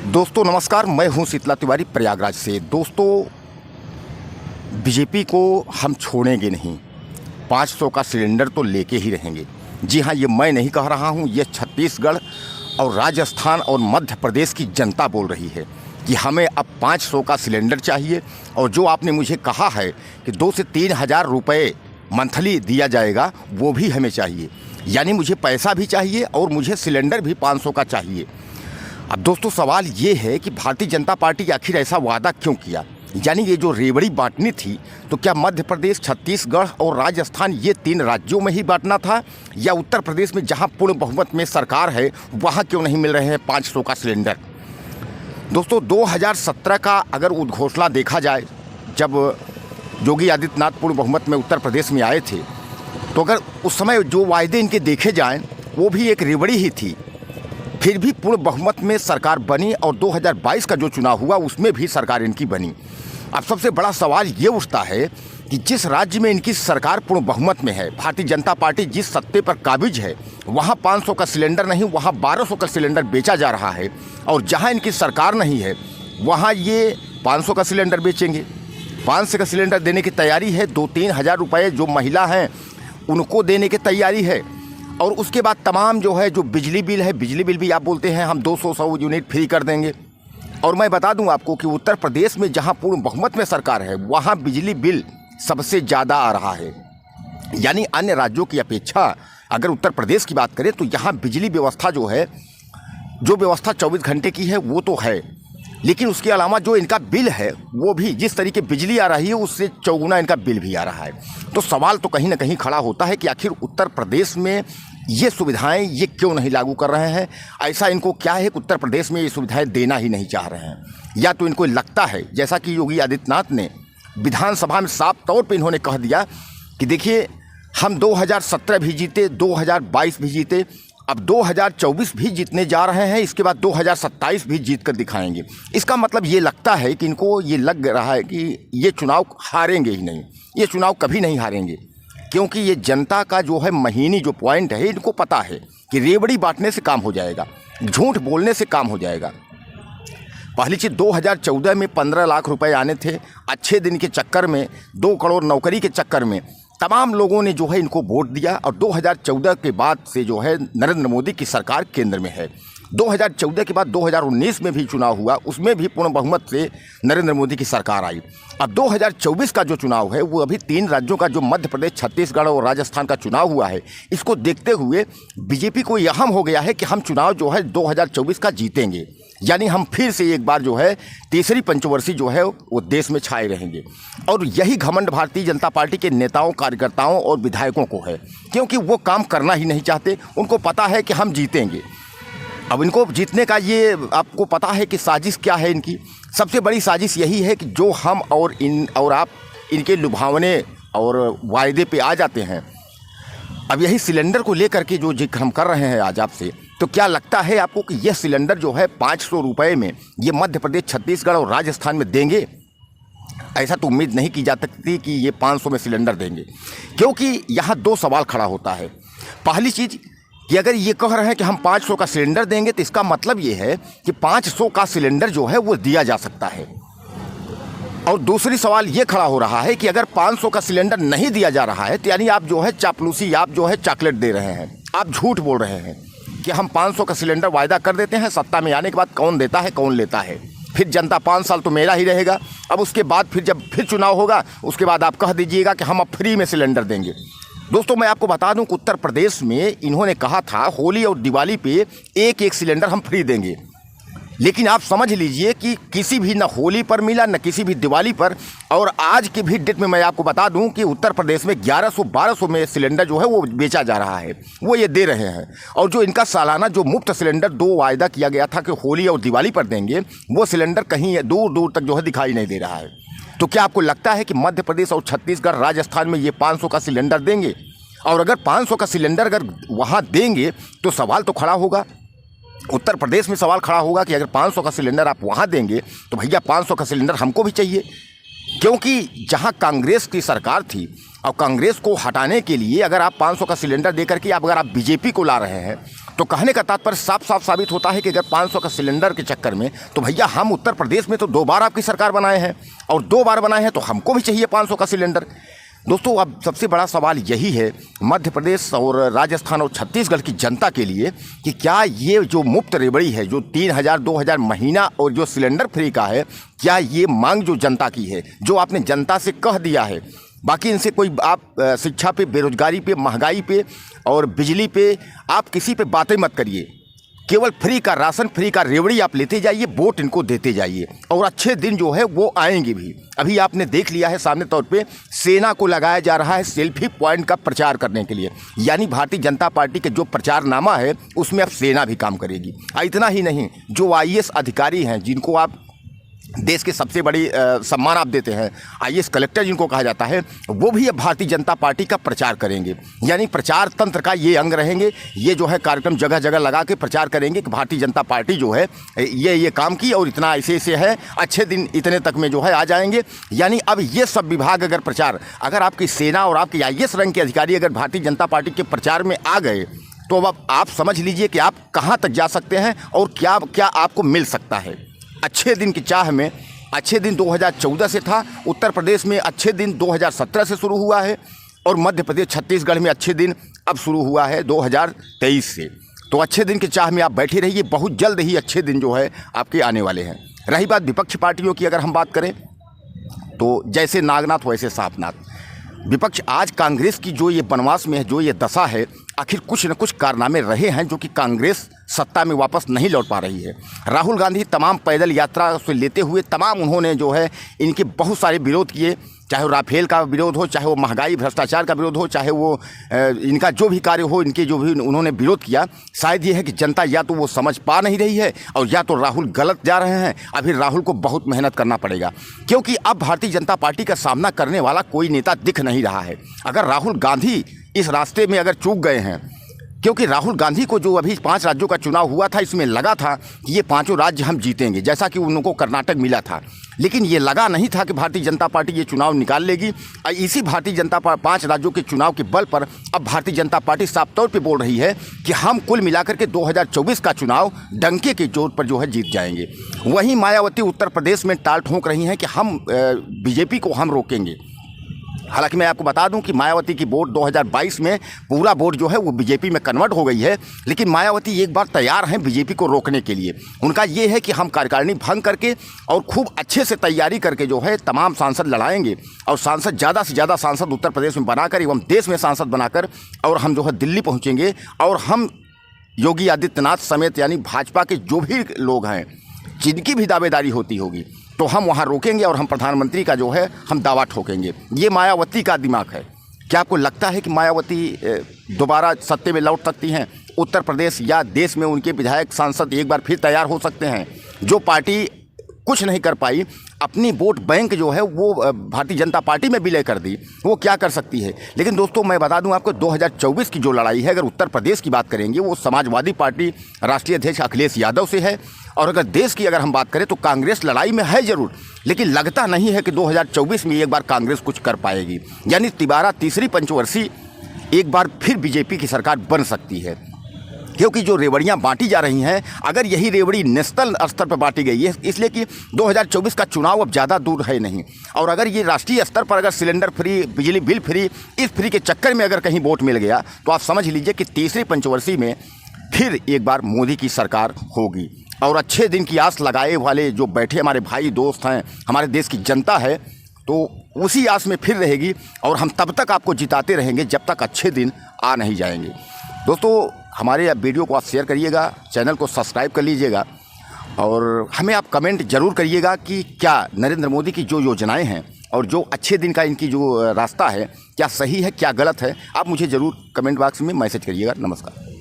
दोस्तों नमस्कार, मैं हूं शीतला तिवारी प्रयागराज से। दोस्तों बीजेपी को हम छोड़ेंगे नहीं, 500 का सिलेंडर तो लेके ही रहेंगे। जी हां, ये मैं नहीं कह रहा हूं, ये छत्तीसगढ़ और राजस्थान और मध्य प्रदेश की जनता बोल रही है कि हमें अब 500 का सिलेंडर चाहिए। और जो आपने मुझे कहा है कि 2 से 3 हज़ार रुपये मंथली दिया जाएगा, वो भी हमें चाहिए। यानी मुझे पैसा भी चाहिए और मुझे सिलेंडर भी 500 का चाहिए। अब दोस्तों सवाल ये है कि भारतीय जनता पार्टी आखिर ऐसा वादा क्यों किया? यानी ये जो रेवड़ी बांटनी थी, तो क्या मध्य प्रदेश, छत्तीसगढ़ और राजस्थान ये 3 राज्यों में ही बांटना था, या उत्तर प्रदेश में जहां पूर्ण बहुमत में सरकार है वहां क्यों नहीं मिल रहे हैं 500 का सिलेंडर? दोस्तों 2017 का अगर उद्घोषणा देखा जाए, जब योगी आदित्यनाथ पूर्ण बहुमत में उत्तर प्रदेश में आए थे, तो अगर उस समय जो वायदे इनके देखे जाएँ वो भी एक रेवड़ी ही थी। फिर भी पूर्ण बहुमत में सरकार बनी और 2022 का जो चुनाव हुआ उसमें भी सरकार इनकी बनी। अब सबसे बड़ा सवाल ये उठता है कि जिस राज्य में इनकी सरकार पूर्ण बहुमत में है, भारतीय जनता पार्टी जिस सत्ते पर काबिज है, वहाँ 500 का सिलेंडर नहीं, वहाँ 1200 का सिलेंडर बेचा जा रहा है। और जहाँ इनकी सरकार नहीं है वहाँ ये 500 का सिलेंडर बेचेंगे। 500 का सिलेंडर देने की तैयारी है, 2-3 हज़ार रुपये जो महिला हैं उनको देने की तैयारी है। और उसके बाद तमाम जो है, जो बिजली बिल है, बिजली बिल भी आप बोलते हैं हम 200 यूनिट फ्री कर देंगे। और मैं बता दूं आपको कि उत्तर प्रदेश में जहां पूर्ण बहुमत में सरकार है वहां बिजली बिल सबसे ज़्यादा आ रहा है। यानी अन्य राज्यों की अपेक्षा अगर उत्तर प्रदेश की बात करें तो यहाँ बिजली व्यवस्था जो है, जो व्यवस्था 24 घंटे की है वो तो है, लेकिन उसके अलावा जो इनका बिल है वो भी, जिस तरीके बिजली आ रही है उससे चौगुना इनका बिल भी आ रहा है। तो सवाल तो कहीं ना कहीं खड़ा होता है कि आखिर उत्तर प्रदेश में ये सुविधाएं ये क्यों नहीं लागू कर रहे हैं? ऐसा इनको क्या है कि उत्तर प्रदेश में ये सुविधाएं देना ही नहीं चाह रहे हैं? या तो इनको लगता है, जैसा कि योगी आदित्यनाथ ने विधानसभा में साफ तौर पर इन्होंने कह दिया कि देखिए हम 2017 भी जीते, 2022 भी जीते, अब 2024 भी जीतने जा रहे हैं, इसके बाद 2027 भी जीत कर दिखाएंगे। इसका मतलब ये लगता है कि इनको ये लग रहा है कि ये चुनाव हारेंगे ही नहीं, ये चुनाव कभी नहीं हारेंगे, क्योंकि ये जनता का जो है महीनी जो पॉइंट है, इनको पता है कि रेवड़ी बांटने से काम हो जाएगा, झूठ बोलने से काम हो जाएगा। पहली चीज़, 2014 में 15 लाख रुपए आने थे, अच्छे दिन के चक्कर में, 2 करोड़ नौकरी के चक्कर में तमाम लोगों ने जो है इनको वोट दिया। और 2014 के बाद से जो है नरेंद्र मोदी की सरकार केंद्र में है। 2014 के बाद 2019 में भी चुनाव हुआ, उसमें भी पूर्ण बहुमत से नरेंद्र मोदी की सरकार आई। अब 2024 का जो चुनाव है वो अभी 3 राज्यों का, जो मध्य प्रदेश, छत्तीसगढ़ और राजस्थान का चुनाव हुआ है, इसको देखते हुए बीजेपी को यह अहम हो गया है कि हम चुनाव जो है 2024 का जीतेंगे। यानी हम फिर से एक बार जो है तीसरी पंचवर्षीय जो है वो देश में छाए रहेंगे। और यही घमंड भारतीय जनता पार्टी के नेताओं, कार्यकर्ताओं और विधायकों को है, क्योंकि वो काम करना ही नहीं चाहते। उनको पता है कि हम जीतेंगे। अब इनको जीतने का ये आपको पता है कि साजिश क्या है इनकी? सबसे बड़ी साजिश यही है कि जो हम और आप इनके लुभावने और वायदे पे आ जाते हैं। अब यही सिलेंडर को लेकर के जो जिक्र हम कर रहे हैं आज आपसे, तो क्या लगता है आपको कि यह सिलेंडर जो है 500 रुपये में ये मध्य प्रदेश, छत्तीसगढ़ और राजस्थान में देंगे? ऐसा तो उम्मीद नहीं की जा सकती कि ये 500 में सिलेंडर देंगे, क्योंकि यहाँ 2 सवाल खड़ा होता है। पहली चीज़ कि अगर ये कह रहे हैं कि हम 500 का सिलेंडर देंगे, तो इसका मतलब ये है कि 500 का सिलेंडर जो है वो दिया जा सकता है। और दूसरी सवाल ये खड़ा हो रहा है कि अगर 500 का सिलेंडर नहीं दिया जा रहा है, तो यानी आप जो है चापलूसी, आप जो है चॉकलेट दे रहे हैं, आप झूठ बोल रहे हैं कि हम 500 का सिलेंडर वायदा कर देते हैं, सत्ता में आने के बाद कौन देता है, कौन लेता है, फिर जनता 5 साल तो मेरा ही रहेगा। अब उसके बाद फिर जब फिर चुनाव होगा, उसके बाद आप कह दीजिएगा कि हम अब फ्री में सिलेंडर देंगे। दोस्तों मैं आपको बता दूं कि उत्तर प्रदेश में इन्होंने कहा था होली और दिवाली पे एक सिलेंडर हम फ्री देंगे, लेकिन आप समझ लीजिए कि किसी भी, न होली पर मिला, न किसी भी दिवाली पर। और आज की भी डेट में मैं आपको बता दूं कि उत्तर प्रदेश में 1100-1200 में सिलेंडर जो है वो बेचा जा रहा है, वो ये दे रहे हैं। और जो इनका सालाना जो मुफ्त सिलेंडर 2 वायदा किया गया था कि होली और दिवाली पर देंगे, वो सिलेंडर कहीं दूर दूर तक जो है दिखाई नहीं दे रहा है। तो क्या आपको लगता है कि मध्य प्रदेश और छत्तीसगढ़, राजस्थान में ये 500 का सिलेंडर देंगे? और अगर 500 का सिलेंडर अगर वहाँ देंगे तो सवाल तो खड़ा होगा, उत्तर प्रदेश में सवाल खड़ा होगा कि अगर 500 का सिलेंडर आप वहाँ देंगे तो भैया 500 का सिलेंडर हमको भी चाहिए। क्योंकि जहाँ कांग्रेस की सरकार थी और कांग्रेस को हटाने के लिए अगर आप 500 का सिलेंडर देकर के अगर आप बीजेपी को ला रहे हैं, तो कहने का तात्पर्य साफ साफ साबित होता है कि अगर 500 का सिलेंडर के चक्कर में, तो भैया हम उत्तर प्रदेश में तो 2 बार आपकी सरकार बनाए हैं, और 2 बार बनाए हैं तो हमको भी चाहिए 500 का सिलेंडर। दोस्तों, अब सबसे बड़ा सवाल यही है मध्य प्रदेश और राजस्थान और छत्तीसगढ़ की जनता के लिए कि क्या ये जो मुफ्त रेवड़ी है, जो 3000 2000 महीना और जो सिलेंडर फ्री का है, क्या ये मांग जो जनता की है, जो आपने जनता से कह दिया है, बाकी इनसे कोई आप शिक्षा पे, बेरोजगारी पे, महंगाई पे और बिजली पे आप किसी पे बातें मत करिए। केवल फ्री का राशन, फ्री का रेवड़ी आप लेते जाइए, वोट इनको देते जाइए, और अच्छे दिन जो है वो आएंगे भी। अभी आपने देख लिया है सामने तौर पे सेना को लगाया जा रहा है सेल्फी पॉइंट का प्रचार करने के लिए, यानी भारतीय जनता पार्टी के जो प्रचारनामा है उसमें अब सेना भी काम करेगी। इतना ही नहीं, जो IAS अधिकारी हैं जिनको आप देश के सबसे बड़ी सम्मान आप देते हैं, IAS कलेक्टर जिनको कहा जाता है, वो भी अब भारतीय जनता पार्टी का प्रचार करेंगे, यानी प्रचार तंत्र का ये अंग रहेंगे। ये जो है कार्यक्रम जगह जगह लगा के प्रचार करेंगे कि भारतीय जनता पार्टी जो है ये काम की और इतना ऐसे है, अच्छे दिन इतने तक में जो है आ जाएंगे। यानी अब ये सब विभाग अगर प्रचार, अगर आपकी सेना और आपके IAS रंग के अधिकारी अगर भारतीय जनता पार्टी के प्रचार में आ गए, तो अब आप समझ लीजिए कि आप कहाँ तक जा सकते हैं और क्या क्या आपको मिल सकता है। अच्छे दिन की चाह में, अच्छे दिन 2014 से था, उत्तर प्रदेश में अच्छे दिन 2017 से शुरू हुआ है, और मध्य प्रदेश छत्तीसगढ़ में अच्छे दिन अब शुरू हुआ है 2023 से। तो अच्छे दिन की चाह में आप बैठे रहिए, बहुत जल्द ही अच्छे दिन जो है आपके आने वाले हैं। रही बात विपक्ष पार्टियों की, अगर हम बात करें तो जैसे नागनाथ वैसे सांपनाथ। विपक्ष आज कांग्रेस की जो ये वनवास में है, जो ये दशा है, आखिर कुछ न कुछ कारनामे रहे हैं जो कि कांग्रेस सत्ता में वापस नहीं लौट पा रही है। राहुल गांधी तमाम पैदल यात्रा से लेते हुए तमाम उन्होंने जो है इनके बहुत सारे विरोध किए, चाहे वो राफेल का विरोध हो, चाहे वो महंगाई भ्रष्टाचार का विरोध हो, चाहे वो इनका जो भी कार्य हो, इनके जो भी उन्होंने विरोध किया। शायद ये है कि जनता या तो वो समझ पा नहीं रही है और या तो राहुल गलत जा रहे हैं। अभी राहुल को बहुत मेहनत करना पड़ेगा, क्योंकि अब भारतीय जनता पार्टी का सामना करने वाला कोई नेता दिख नहीं रहा है। अगर राहुल गांधी इस रास्ते में अगर चूक गए हैं, क्योंकि राहुल गांधी को जो अभी 5 राज्यों का चुनाव हुआ था, इसमें लगा था कि ये 5 राज्य हम जीतेंगे, जैसा कि उनको कर्नाटक मिला था, लेकिन ये लगा नहीं था कि भारतीय जनता पार्टी ये चुनाव निकाल लेगी। इसी भारतीय जनता 5 राज्यों के चुनाव के बल पर अब भारतीय जनता पार्टी साफ तौर पे बोल रही है कि हम कुल मिलाकर के 2024 का चुनाव डंके के जोर पर जो है जीत जाएंगे। वहीं मायावती उत्तर प्रदेश में टाल ठोंक रही हैं कि हम BJP को हम रोकेंगे। हालांकि मैं आपको बता दूं कि मायावती की वोट 2022 में पूरा वोट जो है वो BJP में कन्वर्ट हो गई है, लेकिन मायावती एक बार तैयार हैं BJP को रोकने के लिए। उनका ये है कि हम कार्यकारिणी भंग करके और खूब अच्छे से तैयारी करके जो है तमाम सांसद लड़ाएंगे, और सांसद ज़्यादा से ज़्यादा सांसद उत्तर प्रदेश में बनाकर एवं देश में सांसद बनाकर और हम जो है दिल्ली पहुँचेंगे, और हम योगी आदित्यनाथ समेत यानी भाजपा के जो भी लोग हैं जिनकी भी दावेदारी होती होगी, तो हम वहाँ रोकेंगे और हम प्रधानमंत्री का जो है हम दावा ठोकेंगे। ये मायावती का दिमाग है। क्या आपको लगता है कि मायावती दोबारा सत्ते में लौट सकती हैं? उत्तर प्रदेश या देश में उनके विधायक सांसद एक बार फिर तैयार हो सकते हैं? जो पार्टी कुछ नहीं कर पाई, अपनी वोट बैंक जो है वो भारतीय जनता पार्टी में विलय कर दी, वो क्या कर सकती है? लेकिन दोस्तों, मैं बता दूं आपको, 2024 की जो लड़ाई है, अगर उत्तर प्रदेश की बात करेंगे, वो समाजवादी पार्टी राष्ट्रीय अध्यक्ष अखिलेश यादव से है, और अगर देश की अगर हम बात करें तो कांग्रेस लड़ाई में है ज़रूर, लेकिन लगता नहीं है कि 2024 में एक बार कांग्रेस कुछ कर पाएगी। यानी तिबारा तीसरी पंचवर्षीय एक बार फिर BJP की सरकार बन सकती है, क्योंकि जो रेवड़ियां बांटी जा रही हैं, अगर यही रेवड़ी नेशनल स्तर पर बांटी गई है, इसलिए कि 2024 का चुनाव अब ज़्यादा दूर है नहीं, और अगर ये राष्ट्रीय स्तर पर अगर सिलेंडर फ्री, बिजली बिल फ्री, इस फ्री के चक्कर में अगर कहीं वोट मिल गया, तो आप समझ लीजिए कि तीसरी पंचवर्षीय में फिर एक बार मोदी की सरकार होगी। और अच्छे दिन की आस लगाए वाले जो बैठे हमारे भाई दोस्त हैं, हमारे देश की जनता है, तो उसी आस में फिर रहेगी, और हम तब तक आपको जिताते रहेंगे जब तक अच्छे दिन आ नहीं जाएंगे। दोस्तों, हमारे वीडियो को आप शेयर करिएगा, चैनल को सब्सक्राइब कर लीजिएगा, और हमें आप कमेंट जरूर करिएगा कि क्या नरेंद्र मोदी की जो योजनाएं हैं और जो अच्छे दिन का इनकी जो रास्ता है, क्या सही है, क्या गलत है। आप मुझे ज़रूर कमेंट बॉक्स में मैसेज करिएगा। नमस्कार।